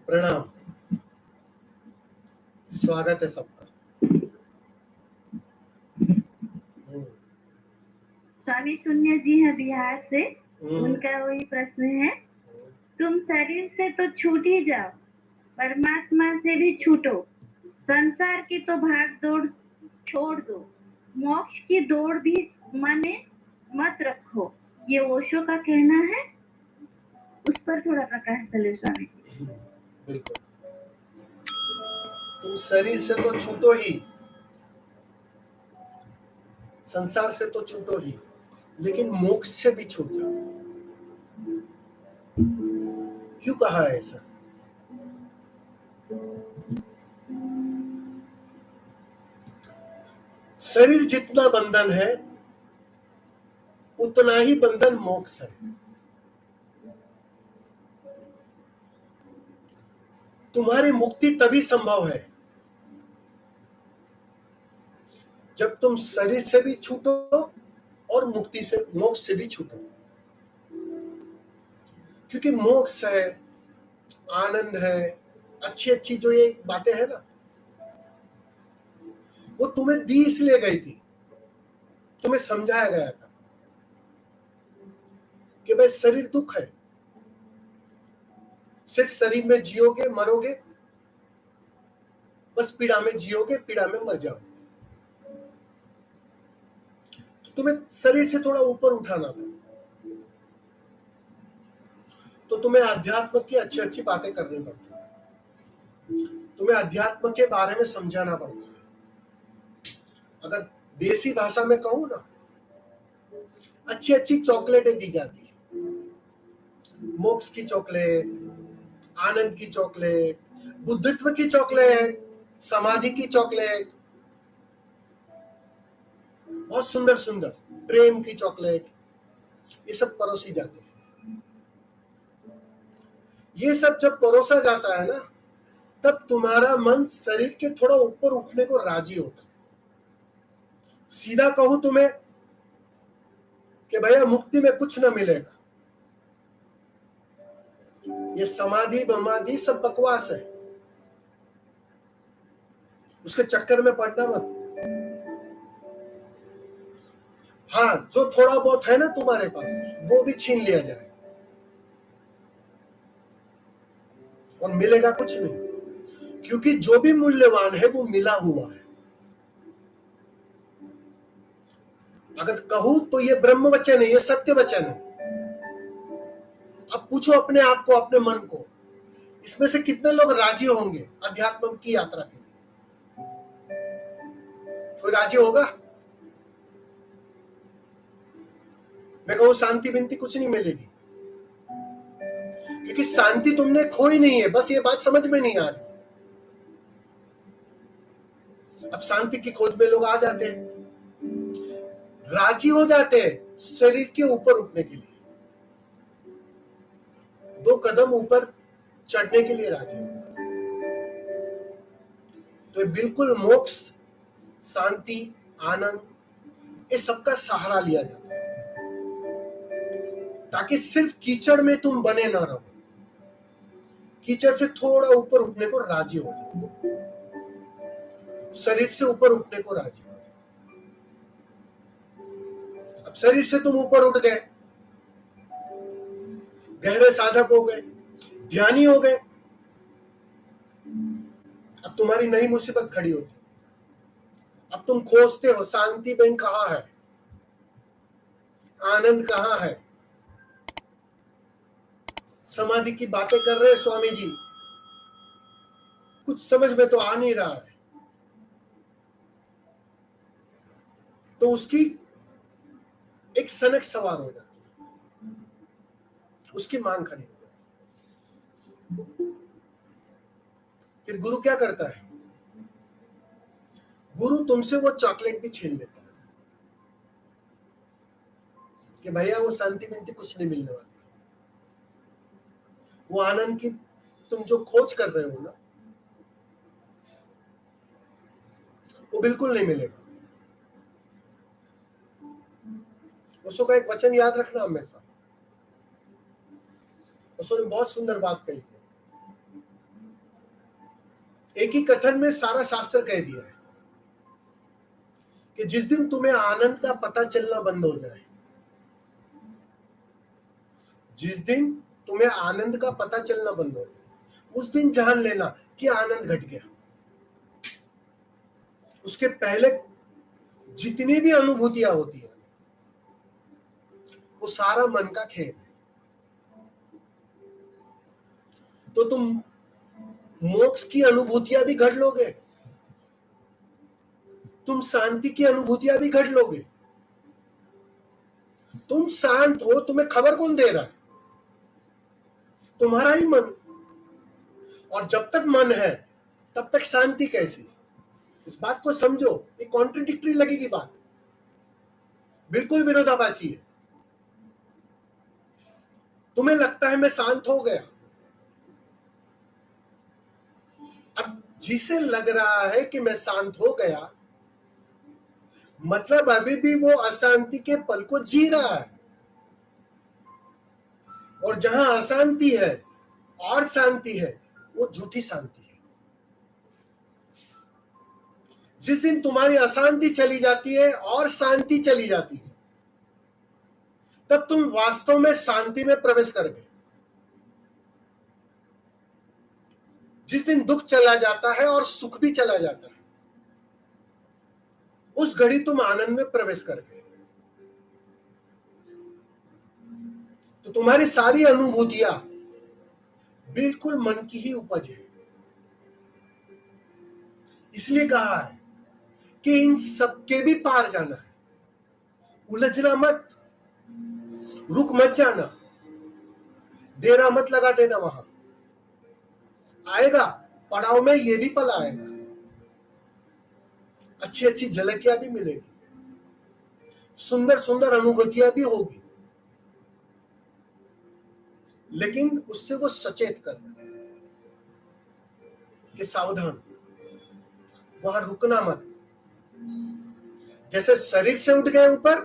प्रणाम। स्वागत है सबका। स्वामी शून्य जी है बिहार से। उनका वही प्रश्न है, तुम शरीर से तो छूट ही जाओ, परमात्मा से भी छूटो, संसार की तो भाग दौड़ छोड़ दो, मोक्ष की दौड़ भी मन में मत रखो, ये ओशो का कहना है। उस पर थोड़ा प्रकाश डाले स्वामी जी। बिल्कुल, तुम शरीर से तो छूटो ही, संसार से तो छूटो ही, लेकिन मोक्ष से भी छूट जाओ। क्यों कहा है ऐसा? शरीर जितना बंधन है उतना ही बंधन मोक्ष है। तुम्हारी मुक्ति तभी संभव है जब तुम शरीर से भी छूटो और मुक्ति से मोक्ष से भी छूटो। क्योंकि मोक्ष है, आनंद है, अच्छी अच्छी जो ये बातें हैं ना, वो तुम्हें दी इसलिए गई थी, तुम्हें समझाया गया था कि भाई शरीर दुख है, सिर्फ शरीर में जियोगे मरोगे, बस पीड़ा में जियोगे पीड़ा में मर जाओगे। तो तुम्हें शरीर से थोड़ा ऊपर उठाना था, तो तुम्हें अध्यात्म की अच्छी अच्छी बातें करनी पड़ती है, तुम्हें अध्यात्म के बारे में समझाना पड़ता है। अगर देसी भाषा में कहूं ना, अच्छी अच्छी चॉकलेटें दी जाती है, मोक्ष की चॉकलेट, आनंद की चॉकलेट, बुद्धित्व की चॉकलेट, समाधि की चॉकलेट, बहुत सुंदर सुंदर प्रेम की चॉकलेट, ये सब परोसी जाती है। ये सब जब परोसा जाता है ना, तब तुम्हारा मन शरीर के थोड़ा ऊपर उठने को राजी होता है। सीधा कहूं तुम्हें कि भैया मुक्ति में कुछ ना मिलेगा, ये समाधि बमाधि सब बकवास है, उसके चक्कर में पड़ना मत। हाँ, जो थोड़ा बहुत है ना तुम्हारे पास, वो भी छीन लिया जाए और मिलेगा कुछ नहीं, क्योंकि जो भी मूल्यवान है वो मिला हुआ है। अगर कहूं तो ये ब्रह्म वचन है, ये सत्य वचन है। अब पूछो अपने आप को, अपने मन को, इसमें से कितने लोग राजी होंगे अध्यात्म की यात्रा के लिए? कोई राजी होगा? मैं कहूं शांति बिनती कुछ नहीं मिलेगी, क्योंकि शांति तुमने खोई नहीं है, बस ये बात समझ में नहीं आ रही। अब शांति की खोज में लोग आ जाते हैं, राजी हो जाते हैं शरीर के ऊपर उठने के लिए, 2 कदम ऊपर चढ़ने के लिए राजी हो। तो बिल्कुल मोक्ष, शांति, आनंद, इस सबका सहारा लिया जाता है, ताकि सिर्फ कीचड़ में तुम बने ना रहो, कीचड़ से थोड़ा ऊपर उठने को राजी हो जाओ, शरीर से ऊपर उठने को राजी हो। अब शरीर से तुम ऊपर उठ गए, गहरे साधक हो गए, ध्यानी हो गए, अब तुम्हारी नई मुसीबत खड़ी होती। अब तुम खोजते हो शांति बेन कहाँ है, आनंद कहाँ है, समाधि की बातें कर रहे हैं स्वामी जी, कुछ समझ में तो आ नहीं रहा है। तो उसकी एक सनक सवार हो जाती है, उसकी मांग खड़ी हो जाती। फिर गुरु क्या करता है? गुरु तुमसे वो चॉकलेट भी छीन लेता है कि भैया वो शांति बिनती कुछ नहीं मिलने वाली, वो आनंद की तुम जो खोज कर रहे हो ना, वो बिल्कुल नहीं मिलेगा। उसका एक वचन याद रखना हमेशा, उसने बहुत सुंदर बात कही है, एक ही कथन में सारा शास्त्र कह दिया है कि जिस दिन तुम्हें आनंद का पता चलना बंद हो जाए, जिस दिन तुम्हें आनंद का पता चलना बंद हो जाए, उस दिन जान लेना कि आनंद घट गया। उसके पहले जितनी भी अनुभूतियां होती है वो सारा मन का खेल है। तो तुम मोक्ष की अनुभूतियां भी घट लोगे, तुम शांति की अनुभूतियां भी घट लोगे। तुम शांत हो, तुम्हें खबर कौन दे रहा है? तुम्हारा ही मन। और जब तक मन है तब तक शांति कैसी? इस बात को समझो। ये कॉन्ट्रडिक्टरी लगेगी बात, बिल्कुल विरोधाभासी है। तुम्हें लगता है मैं शांत हो गया, अब जिसे लग रहा है कि मैं शांत हो गया, मतलब अभी भी वो अशांति के पल को जी रहा है। और जहां अशांति है और शांति है, वो झूठी शांति है। जिस दिन तुम्हारी अशांति चली जाती है और शांति चली जाती है, तब तुम वास्तव में शांति में प्रवेश कर गए। जिस दिन दुख चला जाता है और सुख भी चला जाता है, उस घड़ी तुम आनंद में प्रवेश कर गए। तो तुम्हारी सारी अनुभूतियां बिल्कुल मन की ही उपज है। इसलिए कहा है कि इन सबके भी पार जाना है। उलझना मत, रुक मत जाना, देरा मत लगा देना। वहां आएगा पड़ाव में, ये भी पल आएगा, अच्छी अच्छी झलकियां भी मिलेगी, सुंदर सुंदर अनुभूतियां भी होगी। लेकिन उससे वो सचेत करना है कि सावधान, वहां रुकना मत। जैसे शरीर से उठ गए ऊपर,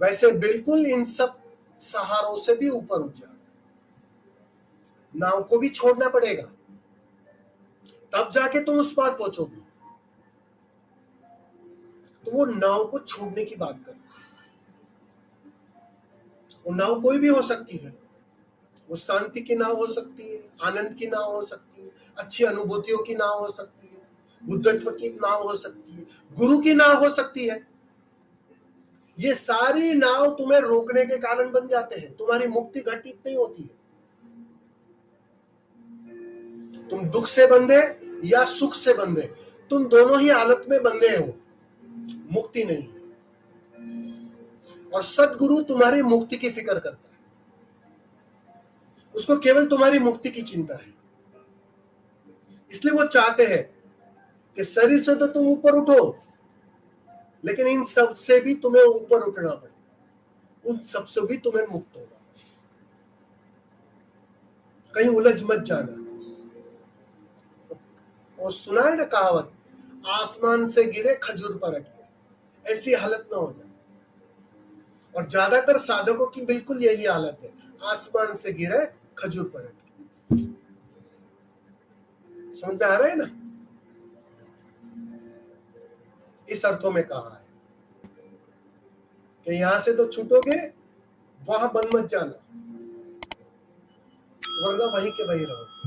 वैसे बिल्कुल इन सब सहारों से भी ऊपर उठ जा। नाव को भी छोड़ना पड़ेगा, तब जाके तुम उस पार पहुंचोगे। तो वो नाव को छोड़ने की बात कर। वो नाव कोई भी हो सकती है। वो शांति की नाव हो सकती है, आनंद की नाव हो सकती है, अच्छी अनुभूतियों की नाव हो सकती है, बुद्धत्व की नाव हो सकती है, गुरु की नाव हो सकती है। ये सारी नाव तुम्हें रोकने के कारण बन जाते हैं। तुम्हारी मुक्ति घटित नहीं होती है। तुम दुख से बंधे या सुख से बंधे, तुम दोनों ही हालत में बंधे हो, मुक्ति नहीं है। और सद्गुरु तुम्हारी मुक्ति की फिक्र करता है, उसको केवल तुम्हारी मुक्ति की चिंता है। इसलिए वो चाहते हैं कि शरीर से तो तुम ऊपर उठो, लेकिन इन सब से भी तुम्हें ऊपर उठना पड़े, उन सब से भी तुम्हें मुक्त होना। कहीं उलझ मत जाना। और सुना है ना कहावत, आसमान से गिरे खजूर पर अटके। ऐसी हालत ना हो जाए। और ज्यादातर साधकों की बिल्कुल यही हालत है, आसमान से गिरे खजूर पर अटके। समझ में आ रहा है ना? इस अर्थों में कहा है कि यहां से तो छूटोगे, वहां बंद मत जाना, वरना वहीं के वहीं रहो।